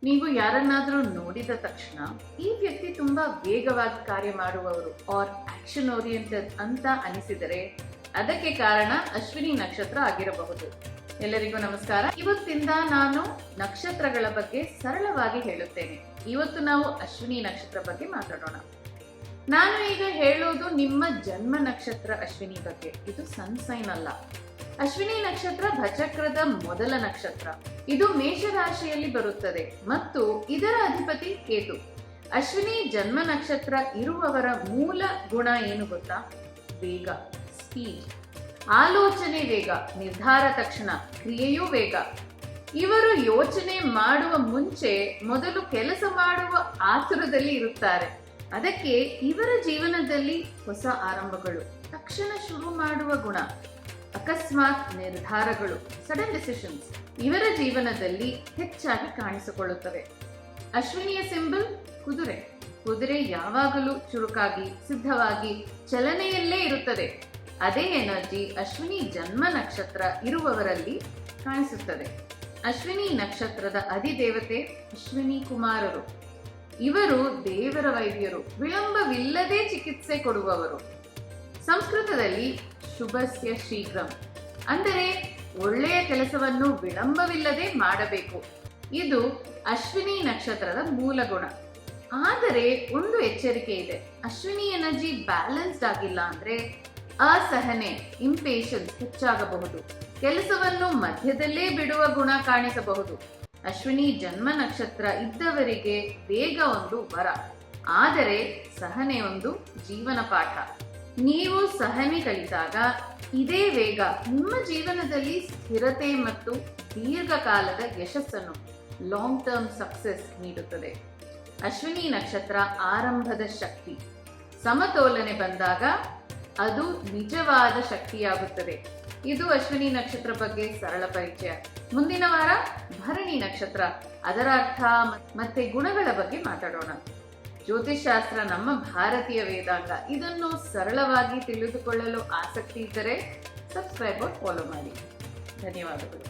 ನೀವು ಯಾರನ್ನಾದರೂ ನೋಡಿದ ತಕ್ಷಣ ಈ ವ್ಯಕ್ತಿ ತುಂಬಾ ವೇಗವಾಗಿ ಕಾರ್ಯ ಮಾಡುವವರು ಆರ್ ಆಕ್ಷನ್ ಓರಿಯೆಂಟೆಡ್ ಅಂತ ಅನಿಸಿದರೆ ಅದಕ್ಕೆ ಕಾರಣ ಅಶ್ವಿನಿ ನಕ್ಷತ್ರ ಆಗಿರಬಹುದು. ಎಲ್ಲರಿಗೂ ನಮಸ್ಕಾರ. ಇವತ್ತಿಂದ ನಾನು ನಕ್ಷತ್ರಗಳ ಬಗ್ಗೆ ಸರಳವಾಗಿ ಹೇಳುತ್ತೇನೆ. ಇವತ್ತು ನಾವು ಅಶ್ವಿನಿ ನಕ್ಷತ್ರ ಬಗ್ಗೆ ಮಾತಾಡೋಣ. ನಾನು ಈಗ ಹೇಳೋದು ನಿಮ್ಮ ಜನ್ಮ ನಕ್ಷತ್ರ ಅಶ್ವಿನಿ ಬಗ್ಗೆ. ಇದು ಸನ್ ಸೈನ್ ಅಲ್ಲ. ಅಶ್ವಿನಿ ನಕ್ಷತ್ರ ಭಚಕ್ರದ ಮೊದಲ ನಕ್ಷತ್ರ. ಇದು ಮೇಷರಾಶಿಯಲ್ಲಿ ಬರುತ್ತದೆ ಮತ್ತು ಇದರ ಅಧಿಪತಿ ಕೇತು. ಅಶ್ವಿನಿ ಜನ್ಮ ನಕ್ಷತ್ರ ಇರುವವರ ಮೂಲ ಗುಣ ಏನು ಗೊತ್ತಾ? ವೇಗ, ಸ್ಪೀಡ್, ಆಲೋಚನೆ ವೇಗ, ನಿರ್ಧಾರ ತಕ್ಷಣ, ಕ್ರಿಯೆಯೂ ವೇಗ. ಇವರು ಯೋಚನೆ ಮಾಡುವ ಮುಂಚೆ ಮೊದಲು ಕೆಲಸ ಮಾಡುವ ಆತುರದಲ್ಲಿ ಇರುತ್ತಾರೆ. ಅದಕ್ಕೆ ಇವರ ಜೀವನದಲ್ಲಿ ಹೊಸ ಆರಂಭಗಳು, ತಕ್ಷಣ ಶುರು ಮಾಡುವ ಗುಣ, ಅಕಸ್ಮಾತ್ ನಿರ್ಧಾರಗಳು, ಸಡನ್ ಡಿಸಿಷನ್ಸ್ ಇವರ ಜೀವನದಲ್ಲಿ ಹೆಚ್ಚಾಗಿ ಕಾಣಿಸಿಕೊಳ್ಳುತ್ತವೆ. ಅಶ್ವಿನಿಯ ಸಿಂಬಲ್ ಕುದುರೆ. ಕುದುರೆ ಯಾವಾಗಲೂ ಚುರುಕಾಗಿ ಸಿದ್ಧವಾಗಿ ಚಲನೆಯಲ್ಲೇ ಇರುತ್ತದೆ. ಅದೇ ಎನರ್ಜಿ ಅಶ್ವಿನಿ ಜನ್ಮ ನಕ್ಷತ್ರ ಇರುವವರಲ್ಲಿ ಕಾಣಿಸುತ್ತದೆ. ಅಶ್ವಿನಿ ನಕ್ಷತ್ರದ ಅಧಿದೇವತೆ ಅಶ್ವಿನಿ ಕುಮಾರರು. ಇವರು ದೇವರ ವೈದ್ಯರು, ವಿಳಂಬವಿಲ್ಲದೆ ಚಿಕಿತ್ಸೆ ಕೊಡುವವರು. ಸಂಸ್ಕೃತದಲ್ಲಿ ಶುಭಸ್ಯ ಶೀಘ್ರಂ ಅಂದರೆ ಒಳ್ಳೆಯ ಕೆಲಸವನ್ನು ವಿಳಂಬವಿಲ್ಲದೆ ಮಾಡಬೇಕು. ಇದು ಅಶ್ವಿನಿ ನಕ್ಷತ್ರದ ಮೂಲ ಗುಣ. ಆದರೆ ಒಂದು ಎಚ್ಚರಿಕೆ ಇದೆ. ಅಶ್ವಿನಿ ಎನರ್ಜಿ ಬ್ಯಾಲೆನ್ಸ್ಡ್ ಆಗಿಲ್ಲ ಅಂದ್ರೆ ಅಸಹನೆ, ಇಂಪೇಷನ್ಸ್ ಹೆಚ್ಚಾಗಬಹುದು. ಕೆಲಸವನ್ನು ಮಧ್ಯದಲ್ಲೇ ಬಿಡುವ ಗುಣ ಕಾಣಿಸಬಹುದು. ಅಶ್ವಿನಿ ಜನ್ಮ ನಕ್ಷತ್ರ ಇದ್ದವರಿಗೆ ವೇಗ ಒಂದು ವರ, ಆದರೆ ಸಹನೆ ಒಂದು ಜೀವನ ಪಾಠ. ನೀವು ಸಹನೆ ಕಲಿತಾಗ ಇದೇ ವೇಗ ನಿಮ್ಮ ಜೀವನದಲ್ಲಿ ಸ್ಥಿರತೆ ಮತ್ತು ದೀರ್ಘಕಾಲದ ಯಶಸ್ಸನ್ನು, ಲಾಂಗ್ ಟರ್ಮ್ ಸಕ್ಸೆಸ್ ನೀಡುತ್ತದೆ. ಅಶ್ವಿನಿ ನಕ್ಷತ್ರ ಆರಂಭದ ಶಕ್ತಿ. ಸಮತೋಲನೆ ಬಂದಾಗ ಅದು ನಿಜವಾದ ಶಕ್ತಿಯಾಗುತ್ತದೆ. ಇದು ಅಶ್ವಿನಿ ನಕ್ಷತ್ರ ಬಗ್ಗೆ ಸರಳ ಪರಿಚಯ. ಮುಂದಿನ ವಾರ ಭರಣಿ ನಕ್ಷತ್ರ, ಅದರ ಅರ್ಥ ಮತ್ತೆ ಗುಣಗಳ ಬಗ್ಗೆ ಮಾತಾಡೋಣ. ಜ್ಯೋತಿಷಾಸ್ತ್ರ ನಮ್ಮ ಭಾರತೀಯ ವೇದಾಂಗ. ಇದನ್ನು ಸರಳವಾಗಿ ತಿಳಿದುಕೊಳ್ಳಲು ಆಸಕ್ತಿ ಇದ್ದರೆ ಸಬ್ಸ್ಕ್ರೈಬ್ ಫಾಲೋ ಮಾಡಿ. ಧನ್ಯವಾದಗಳು.